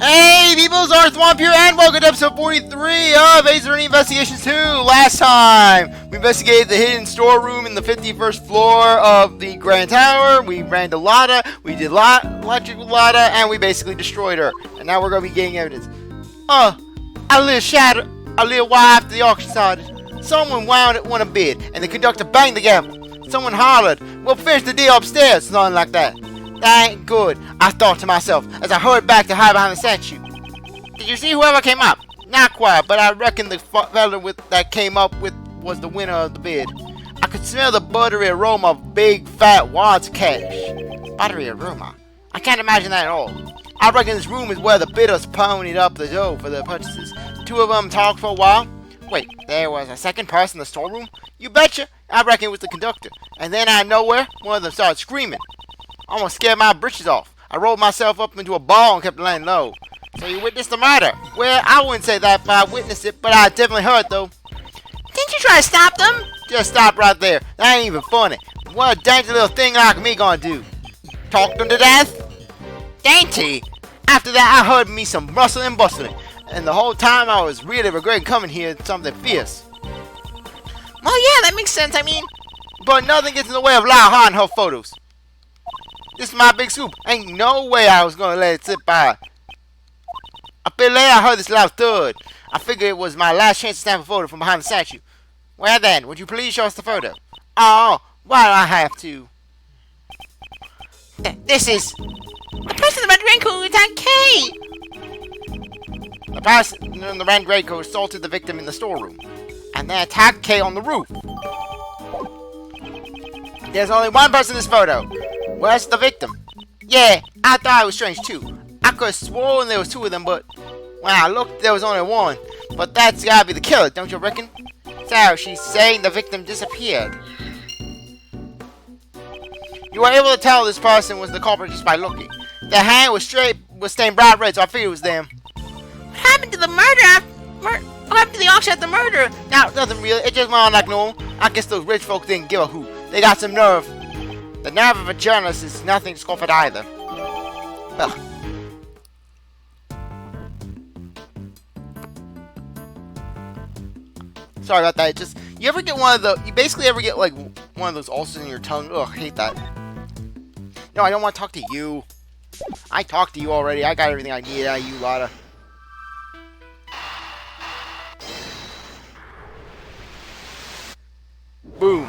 Hey people, CzarThwomp here, and welcome to episode 43 of Ace Attorney Investigations 2. Last time, we investigated the hidden storeroom in the 51st floor of the Grand Tower. We ran to Lotta, we did electric with Lotta, and we basically destroyed her. And now we're going to be getting evidence. A little while after the auction started, someone won a bid, and the conductor banged the gavel. Someone hollered, "We'll finish the deal upstairs," something like that. That ain't good, I thought to myself as I hurried back to hide behind the statue. Did you see whoever came up? Not quite, but I reckon the fella that came up with was the winner of the bid. I could smell the buttery aroma of big fat wads of cash. Buttery aroma? I can't imagine that at all. I reckon this room is where the bidders ponied up the dough for their purchases. The two of them talked for a while. Wait, there was a second person in the storeroom? You betcha! I reckon it was the conductor. And then out of nowhere, one of them started screaming. I almost scared my britches off. I rolled myself up into a ball and kept laying low. So you witnessed the murder? Well, I wouldn't say that if I witnessed it, but I definitely heard it though. Didn't you try to stop them? Just stop right there. That ain't even funny. What a dainty little thing like me gonna do? Talk them to death? Dainty? After that, I heard me some rustling and bustling. And the whole time I was really regretting coming here to something fierce. Well, yeah, that makes sense, I mean. But nothing gets in the way of Lotta and her photos. This is my big scoop. Ain't no way I was gonna let it slip by. A bit later, I heard this loud thud. I figured it was my last chance to snap a photo from behind the statue. Well then, would you please show us the photo? Oh, why do I have to? This is... the person in the red raincoat attacked Kay! The person in the red raincoat assaulted the victim in the storeroom. And then attacked Kay on the roof. There's only one person in this photo. Where's the victim? Yeah, I thought it was strange too. I could have sworn there was two of them, but when I looked, there was only one. But that's gotta be the killer, don't you reckon? So, she's saying the victim disappeared. You were able to tell this person was the culprit just by looking. Their hand was stained bright red, so I figured it was them. What happened to the murder? What happened to the auction at the murder? Now, nothing really. It just went on like normal. I guess those rich folks didn't give a hoot. They got some nerve. The nerve of a journalist is nothing to scoff at either. Ugh. Sorry about that. Just you ever get one of the? You basically ever get like one of those ulcers in your tongue? Ugh, I hate that. No, I don't want to talk to you. I talked to you already. I got everything I need out of you, Lotta. Boom.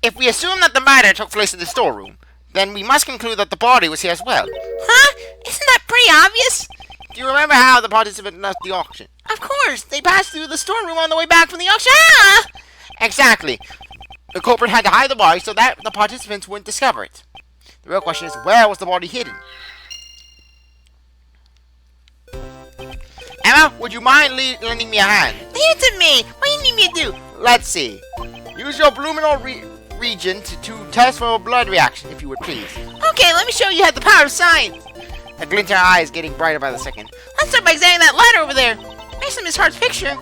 If we assume that the murder took place in the storeroom, then we must conclude that the body was here as well. Huh? Isn't that pretty obvious? Do you remember how the participant left the auction? Of course! They passed through the storeroom on the way back from the auction! Ah! Exactly. The culprit had to hide the body so that the participants wouldn't discover it. The real question is, where was the body hidden? Emma, would you mind lending me a hand? Leave it to me! What do you need me to do? Let's see. Use your luminol region to test for a blood reaction, if you would please. Okay, let me show you how the power of science. The glint in her eye is getting brighter by the second. Let's start by examining that ladder over there. Based on Miss Hart's picture,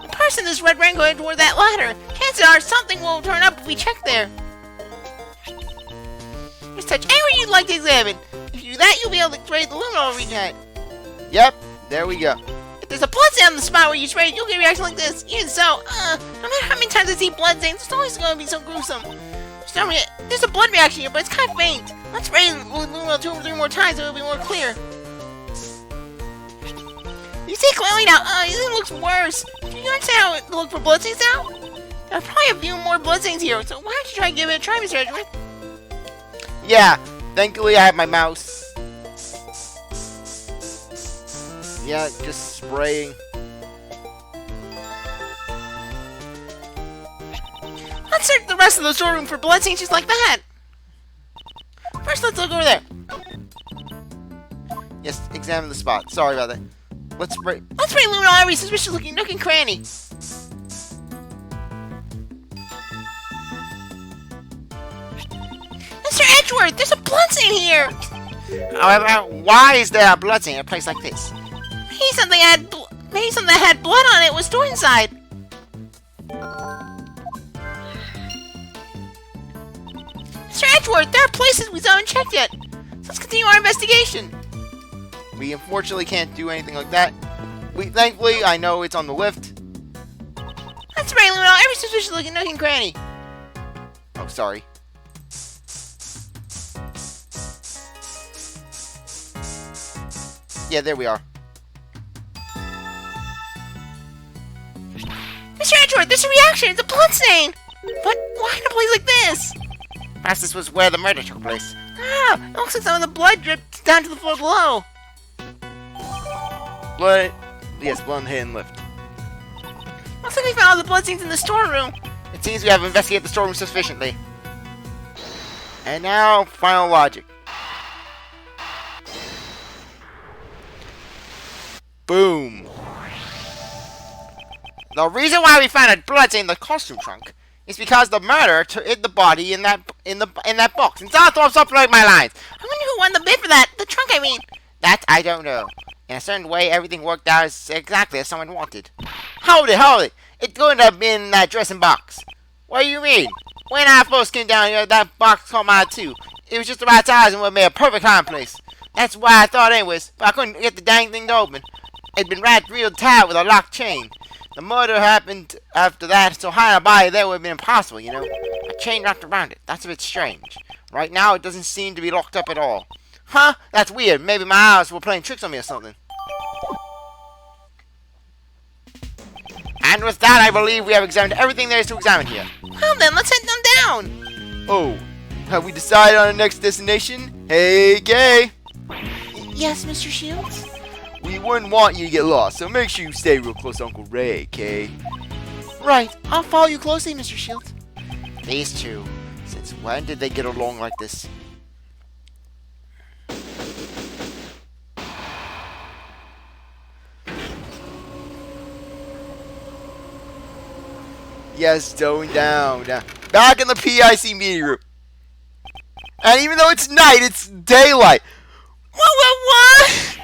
the person in this red raincoat headed toward that ladder. Chances are something will turn up if we check there. Just touch anywhere you'd like to examine. If you do that, you'll be able to trade the luminol region. Yep, there we go. If there's a blood stain on the spot where you sprayed it, you'll get a reaction like this. Even so, no matter how many times I see blood stains, it's always going to be so gruesome. There's a blood reaction here, but it's kind of faint. Let's spray it with luminol 2 or 3 more times, so it'll be more clear. You see clearly now. It looks worse. Can you understand how it looked for blood stains now? There are probably a few more blood stains here, so why don't you try to give it a try, Mr. Edgeworth? Yeah, thankfully I have my mouse. Yeah, just spraying. Let's search the rest of the storeroom for blood stains just like that. First, let's look over there. Yes, examine the spot. Sorry about that. Let's spray luminol every suspicious looking nook and cranny. Mr. Edgeworth, there's a blood stain here. However, why is there a blood stain in a place like this? Maybe something that had blood on it was stored inside. Mr. Edgeworth, there are places we haven't checked yet. let's continue our investigation. We unfortunately can't do anything like that. Thankfully, I know it's on the lift. That's right, luminol. Every suspicious looking nook and cranny. Oh, sorry. Yeah, there we are. Mr. Edgeworth, there's a reaction. It's a blood stain. But why in a place like this? Perhaps this was where the murder took place. Ah, it looks like some of the blood dripped down to the floor below. Blood? Yes, blood on the hidden lift. Looks like we found all the blood stains in the storeroom. It seems we have investigated the storeroom sufficiently. And now, final logic. Boom. The reason why we found a blood stain in the costume trunk is because the murderer hid the body in that box. And CzarThwomp's up like my lines. I wonder who won the bid for that. The trunk, I mean. That I don't know. In a certain way, everything worked out exactly as someone wanted. Hold it! It couldn't have been in that dressing box. What do you mean? When I first came down here, that box caught my eye too. It was just the right size and would have made a perfect hiding place. That's why I thought anyways, but I couldn't get the dang thing to open. It'd been wrapped real tight with a locked chain. The murder happened after that, so hiding a body there would have been impossible, you know. A chain wrapped around it. That's a bit strange. Right now, it doesn't seem to be locked up at all. Huh? That's weird. Maybe my eyes were playing tricks on me or something. And with that, I believe we have examined everything there is to examine here. Well then, let's head down. Oh, have we decided on our next destination? Hey, Kay. Yes, Mr. Shields? We wouldn't want you to get lost, so make sure you stay real close to Uncle Ray, Kay. Right, I'll follow you closely, Mr. Shields. These two, since when did they get along like this? Yes, going down. Back in the P.I.C. meeting room. And even though it's night, it's daylight. What?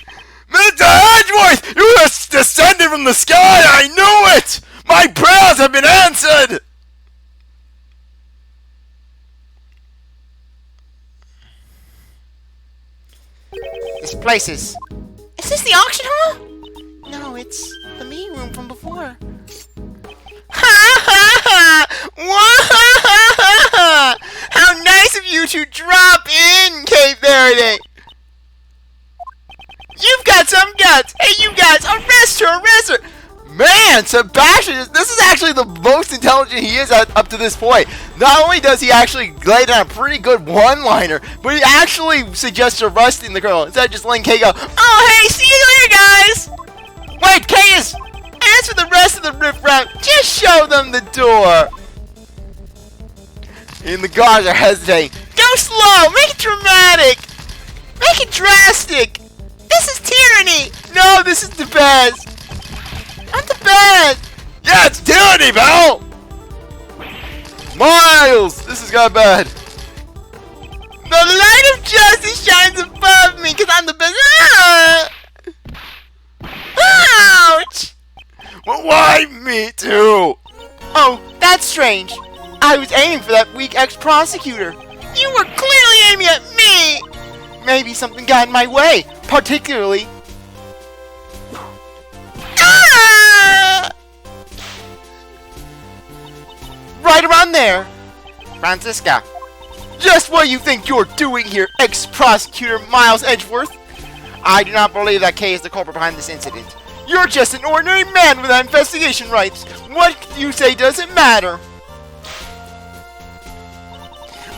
Mr. Edgeworth, you have descended from the sky. I knew it. My prayers have been answered. This place is this the auction hall? No, it's the meeting room from before. How nice of you to drop in, Cape Verde. You've got some guts. Hey, you guys, arrest her. Man, Sebastian, this is actually the most intelligent he is up to this point. Not only does he actually lay down a pretty good one-liner, but he actually suggests arresting the girl instead of just letting Kay go, oh, hey, see you later, guys. Wait, Kay is... As for the rest of the riffraff, just show them the door. And the guards are hesitating. Go slow, make it dramatic. Make it drastic. This is tyranny. No, this is the best. Not the best. Yeah, it's tyranny, pal. Miles, this has got bad. The light of justice shines above me because I'm the best. Ouch. Well, why me too? Oh, that's strange. I was aiming for that weak ex-prosecutor. You were clearly aiming at me! Maybe something got in my way, particularly... Ah! Right around there. Francisca. Just what you think you're doing here, ex-prosecutor Miles Edgeworth. I do not believe that Kay is the culprit behind this incident. You're just an ordinary man without investigation rights. What you say doesn't matter.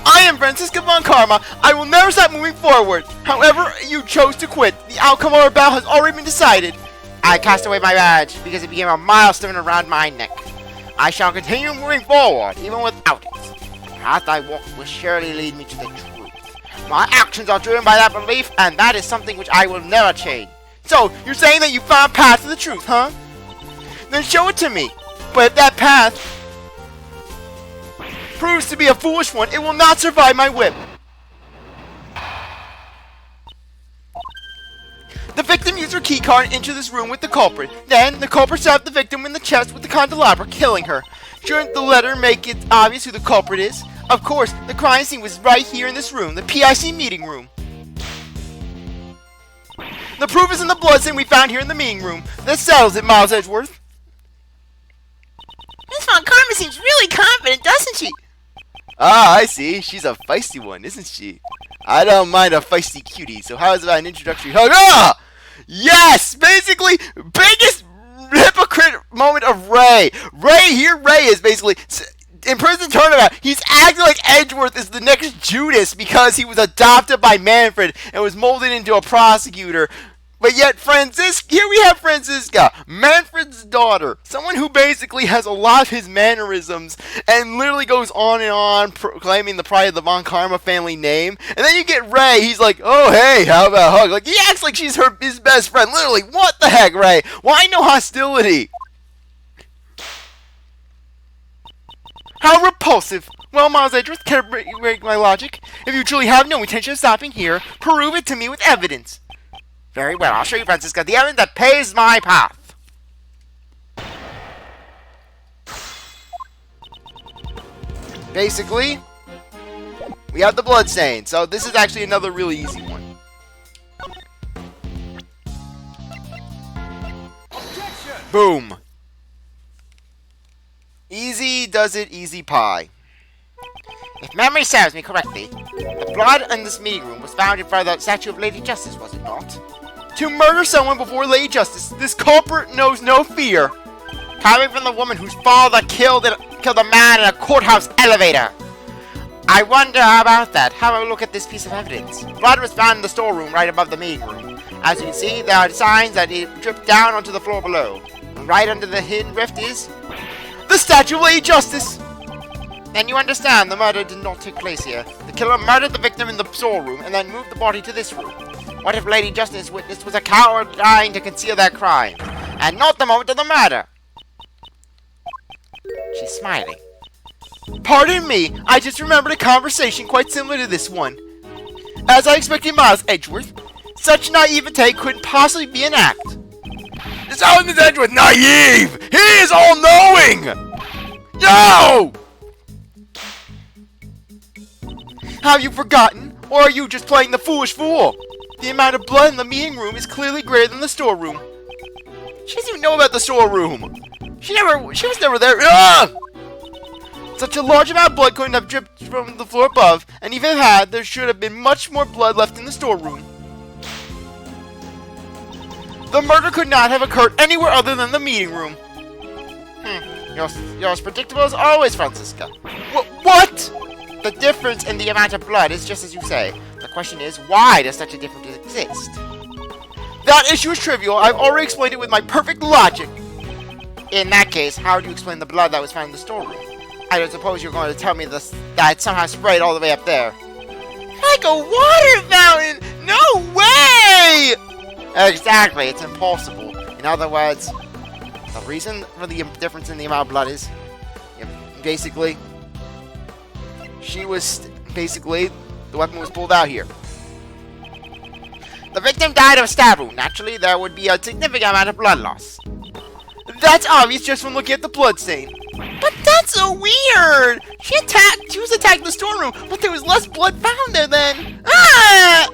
I am Francisca von Karma. I will never stop moving forward. However you chose to quit, the outcome of our battle has already been decided. I cast away my badge because it became a milestone around my neck. I shall continue moving forward, even without it. The path I walk will surely lead me to the truth. My actions are driven by that belief, and that is something which I will never change. So, you're saying that you found a path to the truth, huh? Then show it to me. But if that path proves to be a foolish one, it will not survive my whip. The victim used her keycard and entered this room with the culprit. Then, the culprit stabbed the victim in the chest with the candelabra, killing her. Shouldn't the letter make it obvious who the culprit is? Of course, the crime scene was right here in this room, the P.I.C. meeting room. The proof is in the bloodstain we found here in the meeting room. This settles it, Miles Edgeworth. Miss Von Karma seems really confident, doesn't she? Ah, I see. She's a feisty one, isn't she? I don't mind a feisty cutie, so how's about an introductory hug? Ah! Yes! Basically, biggest hypocrite moment of Ray. Ray is basically... In Prison Turnabout, he's acting like Edgeworth is the next Judas because he was adopted by Manfred and was molded into a prosecutor. But yet, here we have Franziska, Manfred's daughter, someone who basically has a lot of his mannerisms and literally goes on and on proclaiming the pride of the Von Karma family name. And then you get Ray, he's like, oh hey, how about a hug? Like, he acts like she's his best friend. Literally, what the heck, Ray? Why no hostility? How repulsive! Well, Miles Edgeworth, can't break my logic. If you truly have no intention of stopping here, prove it to me with evidence. Very well, I'll show you, Franziska, the evidence that paves my path. Basically, we have the bloodstain, so this is actually another really easy one. Objection! Boom. Easy does it, easy pie. If memory serves me correctly, the blood in this meeting room was found in front of the statue of Lady Justice, was it not? To murder someone before Lady Justice, this culprit knows no fear. Coming from the woman whose father killed a man in a courthouse elevator. I wonder about that. Have a look at this piece of evidence. Blood was found in the storeroom right above the meeting room. As you can see, there are signs that it dripped down onto the floor below. And right under the hidden rift is the statue of Lady Justice. Then you understand the murder did not take place here. The killer murdered the victim in the storeroom and then moved the body to this room. What if Lady Justice's witness was a coward trying to conceal their crime, and not the moment of the murder? She's smiling. Pardon me, I just remembered a conversation quite similar to this one. As I expected, Miles Edgeworth, such naivete couldn't possibly be an act. This island is Edgeworth naive! He is all-knowing! No! Have you forgotten, or are you just playing the foolish fool? The amount of blood in the meeting room is clearly greater than the storeroom. She doesn't even know about the storeroom. She was never there. Ugh! Such a large amount of blood couldn't have dripped from the floor above, and even if it had, there should have been much more blood left in the storeroom. The murder could not have occurred anywhere other than the meeting room. You're as predictable as always, Franziska. What? The difference in the amount of blood is just as you say. The question is, why does such a difference exist? That issue is trivial. I've already explained it with my perfect logic. In that case, how do you explain the blood that was found in the storeroom? I don't suppose you're going to tell me that it somehow sprayed all the way up there. Like a water fountain! No way! Exactly, it's impossible. In other words, the reason for the difference in the amount of blood is, basically, the weapon was pulled out here. The victim died of a stab wound. Naturally, there would be a significant amount of blood loss. That's obvious just from looking at the bloodstain. But that's so weird! She was attacked in the storeroom, but there was less blood found there then. Ah!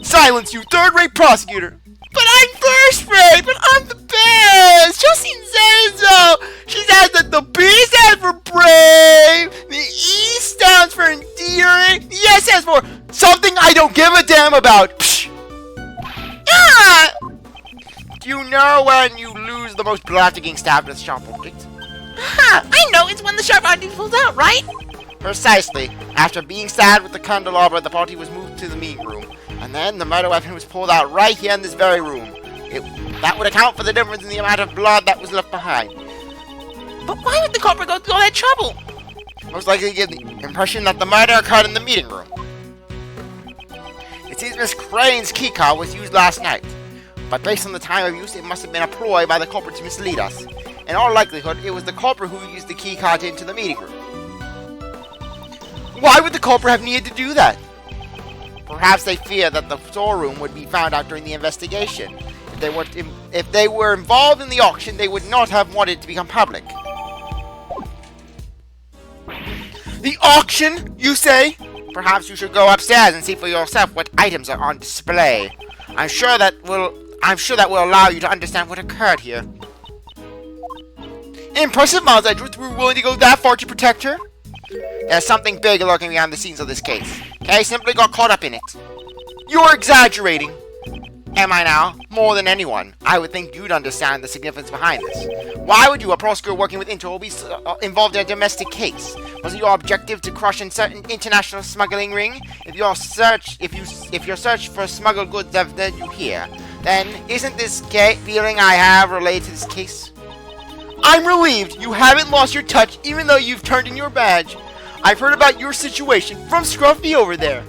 Silence, you third-rate prosecutor! But I'm first-rate! But I'm the best! Justine says so! She says that the B stands for brave, the E stands for endearing, the S stands for something I don't give a damn about! Psh! Ah! Do you know when you lose the most blood after getting stabbed with a sharp object? Aha! I know! It's when the sharp object pulls out, right? Precisely. After being stabbed with the candelabra, the body was moved to the meeting room. And then the murder weapon was pulled out right here in this very room. That would account for the difference in the amount of blood that was left behind. But why would the culprit go through all that trouble? Most likely to give the impression that the murder occurred in the meeting room. It seems Miss Crane's keycard was used last night. But based on the time of use, it must have been a ploy by the culprit to mislead us. In all likelihood, it was the culprit who used the keycard into the meeting room. Why would the culprit have needed to do that? Perhaps they fear that the storeroom would be found out during the investigation. If they were involved in the auction, they would not have wanted it to become public. The auction, you say? perhaps you should go upstairs and see for yourself what items are on display. I'm sure that will allow you to understand what occurred here. Impressive, Miles Edgeworth. Were you willing to go that far to protect her? There's something big lurking behind the scenes of this case. Kay simply got caught up in it. You're exaggerating. Am I now? More than anyone, I would think you'd understand the significance behind this. Why would you, a prosecutor working with Interpol, be involved in a domestic case? Was it your objective to crush a certain international smuggling ring? If your search for smuggled goods have led you here, then isn't this feeling I have related to this case? I'm relieved you haven't lost your touch, even though you've turned in your badge. I've heard about your situation from Scruffy over there.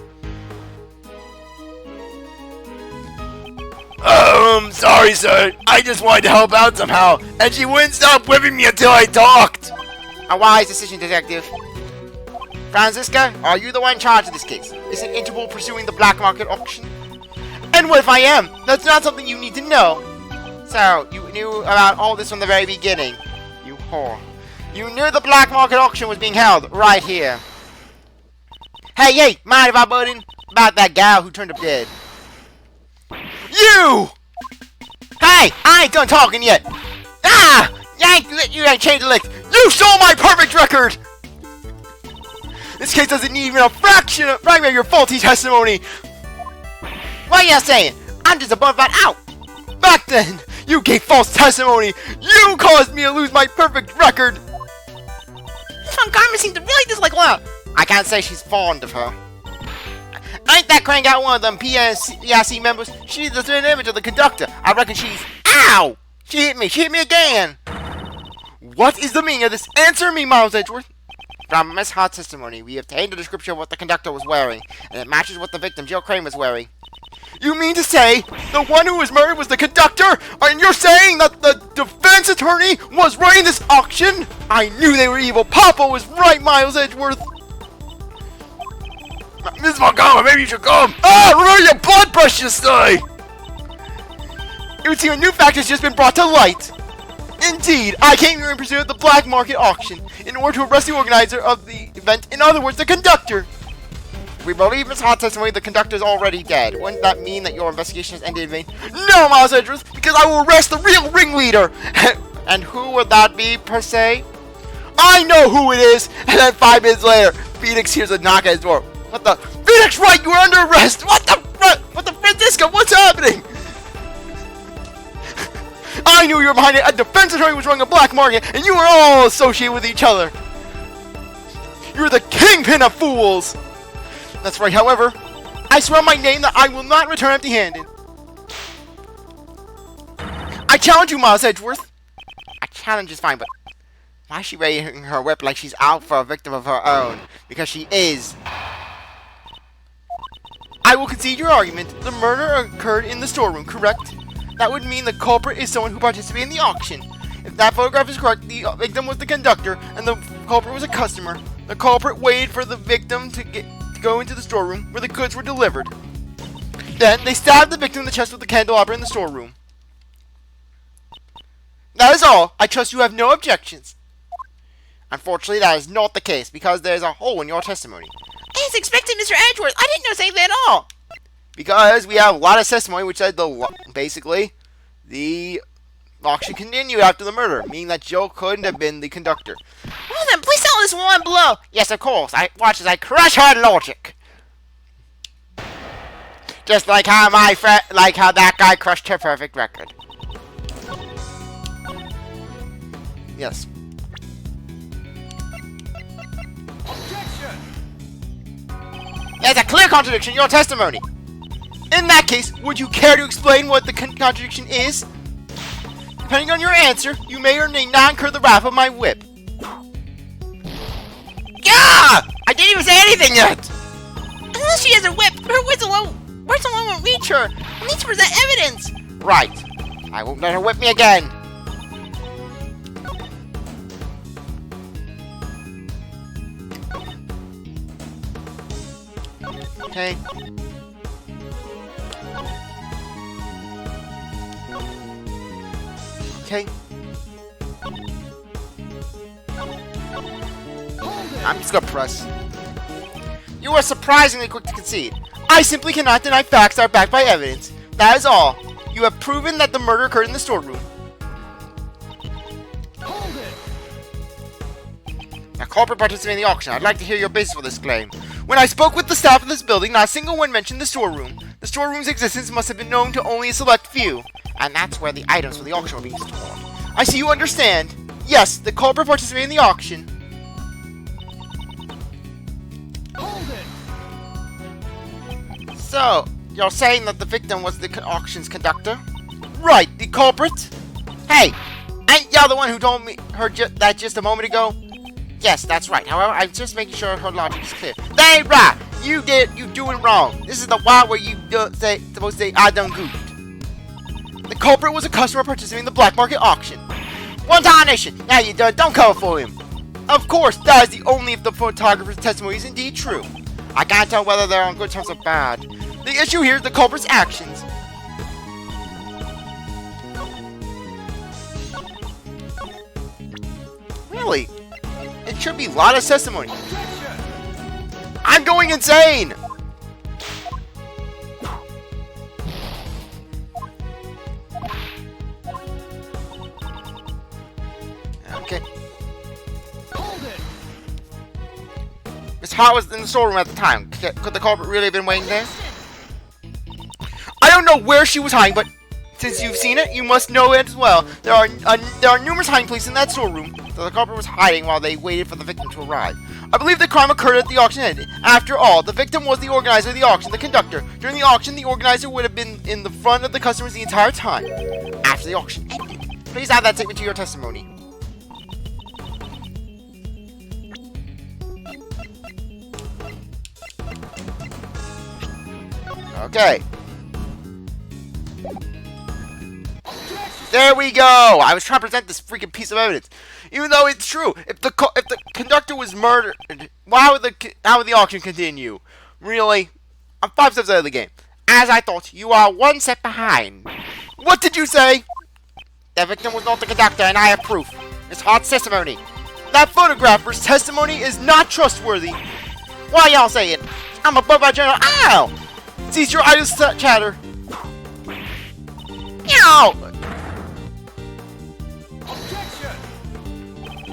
Sorry, sir. I just wanted to help out somehow, and she wouldn't stop whipping me until I talked. A wise decision, Detective. Francisca, are you the one in charge of this case? Isn't Interpol pursuing the black market auction? And what if I am? That's not something you need to know. So, you knew about all this from the very beginning. You whore. You knew the black market auction was being held right here. Hey, mind if I butt in? About that gal who turned up dead. You! Hey, I ain't done talking yet. Ah! You ain't changed a lick. You stole my perfect record! This case doesn't need even a fragment of your faulty testimony. What are you saying? I'm just above that out. Back then, you gave false testimony. You caused me to lose my perfect record. This one Carmen seems to really dislike Lotta. I can't say she's fond of her. Ain't that crank out one of them P.I.C. members? She's the third image of the conductor. I reckon she's... Ow! She hit me again! What is the meaning of this? Answer me, Miles Edgeworth! From Miss Hart's testimony, we obtained a description of what the conductor was wearing, and it matches what the victim, Jill Crane, was wearing. You mean to say the one who was murdered was the conductor? And you're saying that the defense attorney was running this auction? I knew they were evil. Papa was right, Miles Edgeworth. Miss Montgomery, maybe you should come. Remember your blood pressure stay. It would seem a new fact has just been brought to light. Indeed, I came here in pursuit of the black market auction in order to arrest the organizer of the event, in other words, the conductor. We believe Miss Hart's testimony the conductor is already dead. Wouldn't that mean that your investigation has ended in vain? No, Miles Edgeworth, because I will arrest the real ringleader. And who would that be, per se? I know who it is. And then 5 minutes later, Phoenix hears a knock at his door. What the? Phoenix Wright, you are under arrest! What the Francisco? What's happening? I knew you were behind it. A defense attorney was running a black market, and you were all associated with each other. You're the kingpin of fools! That's right, however, I swear on my name that I will not return empty-handed. I challenge you, Miles Edgeworth. A challenge is fine, but why is she raising her whip like she's out for a victim of her own? Because she is. I will concede your argument. The murder occurred in the storeroom, correct? That would mean the culprit is someone who participated in the auction. If that photograph is correct, the victim was the conductor, and the culprit was a customer. The culprit waited for the victim to go into the storeroom where the goods were delivered. Then, they stabbed the victim in the chest with the candelabra in the storeroom. That is all. I trust you have no objections. Unfortunately, that is not the case, because there is a hole in your testimony. I was expecting Mr. Edgeworth. I didn't know anything at all. Because we have a lot of testimony which said basically the auction continued after the murder, meaning that Joe couldn't have been the conductor. Well then, please tell this woman below. Yes, of course. Watch as I crush her logic. Just like how how that guy crushed her perfect record. Yes. There's a clear contradiction in your testimony. In that case, would you care to explain what the contradiction is? Depending on your answer, you may or may not incur the wrath of my whip. Gah! I didn't even say anything yet! Unless she has her whip, her words alone won't reach her. We need to present evidence. Right. I won't let her whip me again. Okay. Okay. I'm just gonna press. You are surprisingly quick to concede. I simply cannot deny facts that are backed by evidence. That is all. You have proven that the murder occurred in the storeroom. Hold it! Now, culprit participated in the auction. I'd like to hear your basis for this claim. When I spoke with the staff of this building, not a single one mentioned the storeroom. The storeroom's existence must have been known to only a select few. And that's where the items for the auction were being stored. I see you understand. Yes, the culprit participated in the auction. Hold it! So, you're saying that the victim was the auction's conductor? Right, the culprit? Hey, ain't y'all the one who told me that just a moment ago? Yes, that's right. However, I'm just making sure her logic is clear. That ain't right! You doing wrong. This is the one where you supposed to say, I done goofed. The culprit was a customer participating in the black market auction. One tarnation! Now you done, don't cover for him. Of course, that is the only if the photographer's testimony is indeed true. I can't tell whether they're on good terms or bad. The issue here is the culprit's actions. Really? It should be Lotta's testimony. I'm going insane! Okay. Hold it! Miss Hart was in the storeroom at the time. Could the culprit really have been waiting there? I don't know where she was hiding, but since you've seen it, you must know it as well. There are numerous hiding places in that storeroom. So the culprit was hiding while they waited for the victim to arrive. I believe the crime occurred at the auction ended. After all, the victim was the organizer of the auction, the conductor. During the auction, the organizer would have been in the front of the customers the entire time. After the auction ended. Please add that statement to your testimony. Okay. There we go! I was trying to present this freaking piece of evidence. Even though it's true, if the conductor was murdered, how would the auction continue? Really? I'm 5 steps ahead of the game. As I thought, you are 1 step behind. What did you say? The victim was not the conductor, and I have proof. It's Hart's testimony. That photographer's testimony is not trustworthy. Why y'all say it? I'm above our general. Ow! Cease your idle chatter. Ow!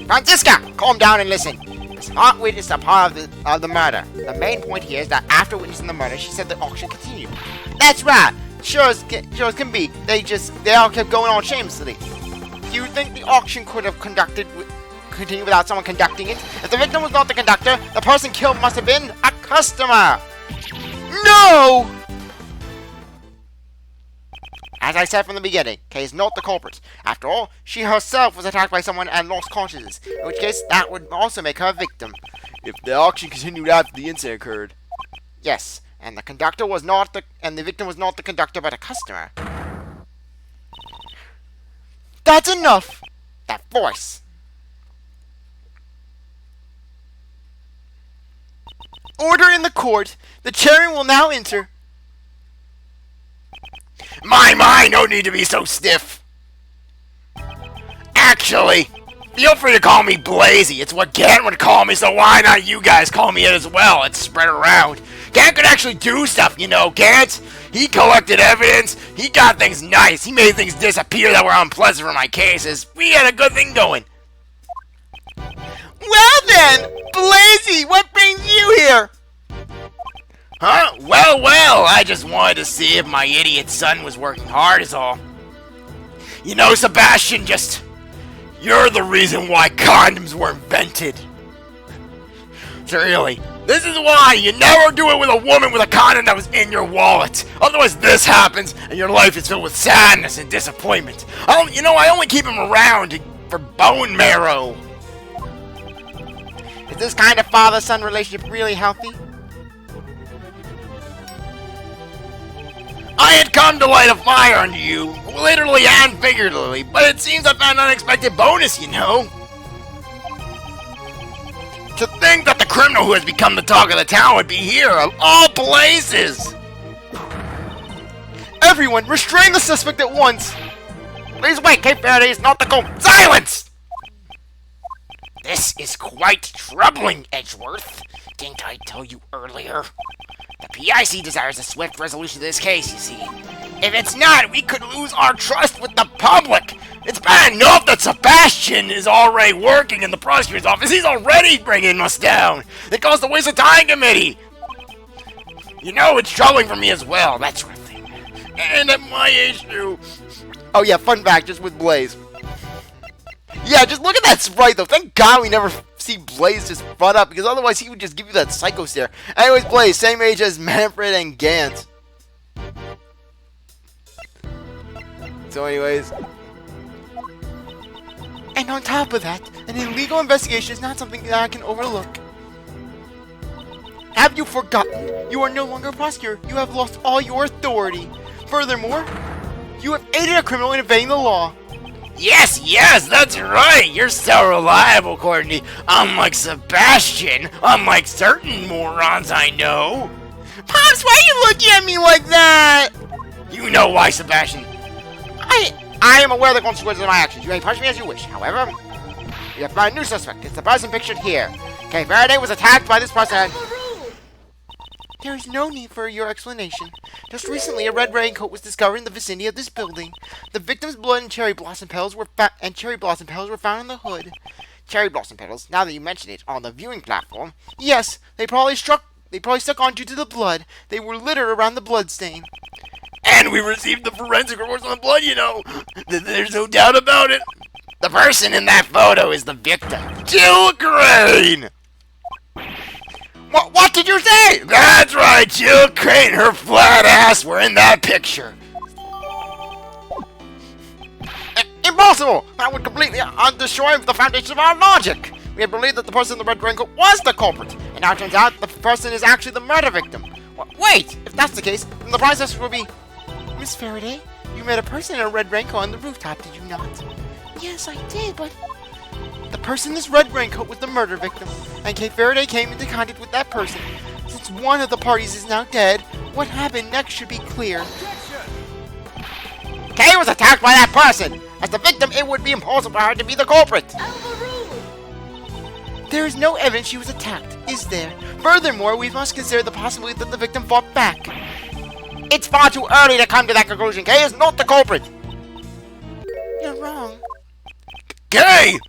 Francisca, calm down and listen. Miss Hart witnessed a part of the murder. The main point here is that after witnessing the murder, she said the auction continued. That's right. Sure as can be. They all kept going on shamelessly. Do you think the auction could have continued without someone conducting it? If the victim was not the conductor, the person killed must have been a customer. No! As I said from the beginning, Kay is not the culprit. After all, she herself was attacked by someone and lost consciousness, in which case that would also make her a victim. If the auction continued after the incident occurred. Yes, and the victim was not the conductor but a customer. That's enough! That voice! Order in the court! The chairman will now enter. My, no need to be so stiff. Actually, feel free to call me Blaise. It's what Gant would call me, so why not you guys call me it as well? It's spread around. Gant could actually do stuff, you know, Gant. He collected evidence. He got things nice. He made things disappear that were unpleasant for my cases. We had a good thing going. Well then, Blaise, what brings you here? Huh? Well, I just wanted to see if my idiot son was working hard is all. You know, Sebastian, you're the reason why condoms were invented. Really, this is why you never do it with a woman with a condom that was in your wallet. Otherwise this happens and your life is filled with sadness and disappointment. I only keep him around for bone marrow. Is this kind of father-son relationship really healthy? I had come to light a fire under you, literally and figuratively, but it seems I found an unexpected bonus, you know. To think that the criminal who has become the talk of the town would be here, of all places! Everyone, restrain the suspect at once! Please wait, Cape Verde is not the goal. Silence! This is quite troubling, Edgeworth. Didn't I tell you earlier? The P.I.C. desires a swift resolution to this case, you see. If it's not, we could lose our trust with the public. It's bad enough that Sebastian is already working in the prosecutor's office. He's already bringing us down. It caused a waste of time committee. You know, it's troubling for me as well, that sort of thing. And at my age, too. Oh yeah, fun fact, just with Blaise. Yeah, just look at that sprite though. Thank God we never see Blaise just front up, because otherwise he would just give you that psycho stare. Anyways, Blaise, same age as Manfred and Gant. So anyways. And on top of that, an illegal investigation is not something that I can overlook. Have you forgotten? You are no longer a prosecutor. You have lost all your authority. Furthermore, you have aided a criminal in evading the law. Yes, that's right. You're so reliable, Courtney. Unlike Sebastian, unlike certain morons I know. Pops, why are you looking at me like that? You know why, Sebastian. I am aware of the consequences of my actions. You may punish me as you wish. However, we have found a new suspect. It's the person pictured here. Okay, Faraday was attacked by this person. There is no need for your explanation. Just recently, a red raincoat was discovered in the vicinity of this building. The victim's blood and cherry blossom petals were found on the hood. Cherry blossom petals, now that you mention it, on the viewing platform. Yes, they probably stuck onto to the blood. They were littered around the blood stain. And we received the forensic reports on the blood, you know. There's no doubt about it. The person in that photo is the victim, Jill Crane. What did you say? That's right, Jill Crane. Her flat ass were in that picture. Impossible! That would completely destroy the foundation of our logic. We had believed that the person in the red raincoat was the culprit, and now it turns out the person is actually the murder victim. Wait! If that's the case, then the process will be... Miss Faraday, you met a person in a red raincoat on the rooftop, did you not? Yes, I did, but... The person in this red raincoat was the murder victim, and Kate Faraday came into contact with that person. Since one of the parties is now dead, what happened next should be clear. Kay was attacked by that person! As the victim, it would be impossible for her to be the culprit! There is no evidence she was attacked, is there? Furthermore, we must consider the possibility that the victim fought back. It's far too early to come to that conclusion. Kay is not the culprit! You're wrong. Kay!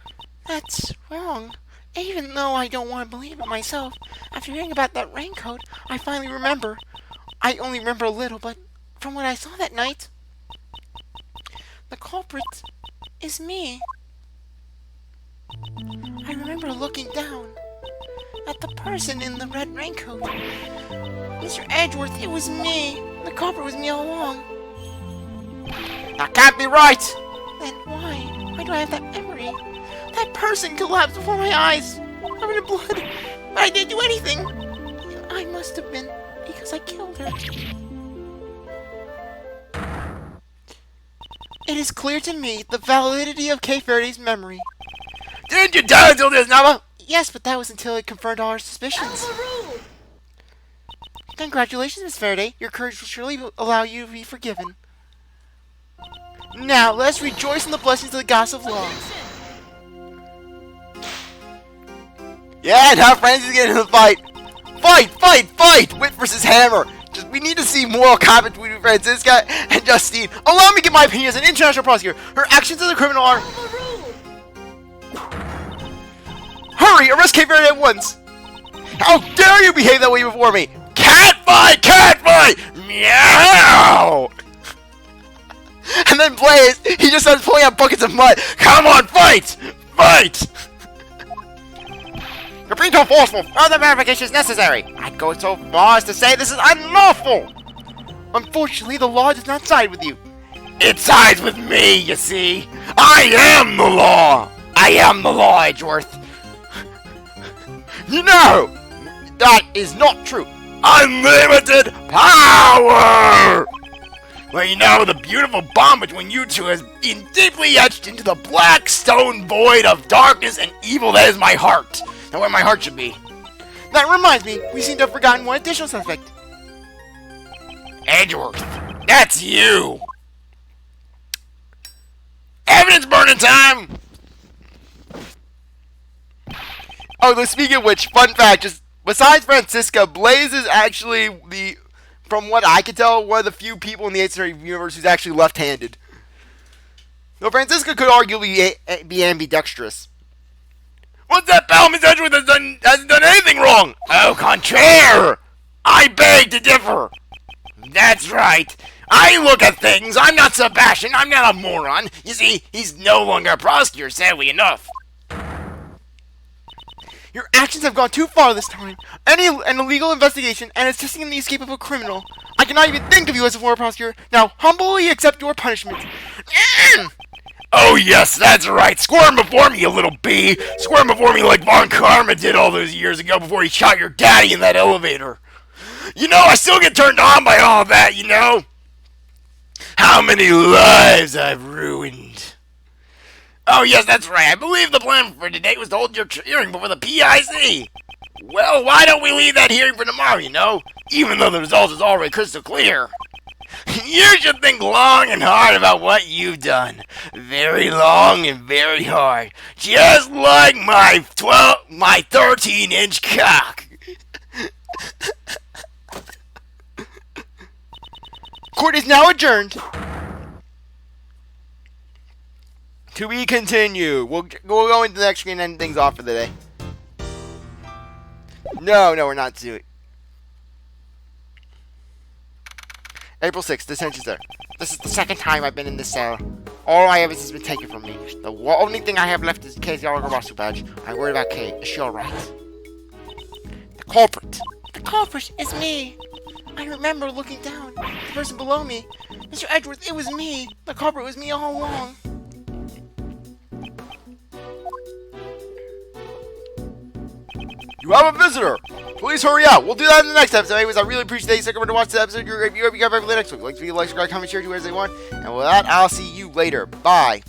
That's wrong. Even though I don't want to believe it myself, after hearing about that raincoat, I finally remember. I only remember a little, but from what I saw that night, the culprit is me. I remember looking down at the person in the red raincoat. Mr. Edgeworth, it was me. The culprit was me all along. That can't be right! Then why? Why do I have that memory? That person collapsed before my eyes, covered in blood, but I didn't do anything. I must have been, because I killed her. It is clear to me the validity of Kay Faraday's memory. Didn't you die until this, Nava? Yes, but that was until it confirmed all our suspicions. Congratulations, Miss Faraday. Your courage will surely allow you to be forgiven. Now, let us rejoice in the blessings of the goddess of law. Yeah, now Francis is getting in the fight. Fight! Wit versus Hammer. We need to see Mortal Kombat between Francisca and Justine. Allow me to give my opinion as an international prosecutor. Her actions as a criminal are... Hurry! Arrest Kate Faraday at once! How dare you behave that way before me! Cat fight! Meow! And then Blaise, he just starts pulling out buckets of mud. Come on, fight! You're being too forceful. Further verification is necessary. I'd go so far as to say this is unlawful. Unfortunately, the law does not side with you. It sides with me, you see. I am the law. I am the law, Edgeworth. You know, that is not true. Unlimited power! Well, you know, the beautiful bond between you two has been deeply etched into the black stone void of darkness and evil that is my heart. And where my heart should be. That reminds me, we seem to have forgotten one additional suspect. Edgeworth, that's you! Evidence burning time! Oh, speaking of which, fun fact, just Besides Francisca, Blaise is actually from what I can tell, one of the few people in the 8th century universe who's actually left-handed. Though Francisca could arguably be ambidextrous. What's that pal? Miss Edgeworth hasn't done anything wrong. Au contraire. I beg to differ. That's right. I look at things. I'm not Sebastian. I'm not a moron. You see, he's no longer a prosecutor, sadly enough. Your actions have gone too far this time. An illegal investigation and assisting in the escape of a criminal. I cannot even think of you as a former prosecutor. Now, humbly accept your punishment. Oh yes, that's right. Squirm before me, you little bee. Squirm before me like Von Karma did all those years ago before he shot your daddy in that elevator. You know, I still get turned on by all that, you know? How many lives I've ruined. Oh yes, that's right. I believe the plan for today was to hold your hearing before the P.I.C. Well, why don't we leave that hearing for tomorrow, you know? Even though the result is already crystal clear. You should think long and hard about what you've done. Very long and very hard. Just like my 13-inch cock. Court is now adjourned. To be continued. We'll go into the next screen and end things off for the day. No, we're not doing. April 6th, the sentence there. This is the second time I've been in this cell. All my evidence has been taken from me. The only thing I have left is Kay's Yellow badge. I'm worried about Kay. Is she alright? The culprit. The culprit is me. I remember looking down. The person below me. Mr. Edgeworth, it was me. The culprit was me all along. You have a visitor! Please hurry out. We'll do that in the next episode. Anyways, I really appreciate that you stuck around to watch the episode. You're great. You hope you got back for the next one. Like to be like, subscribe, comment, share, do as they want. And with that, I'll see you later. Bye.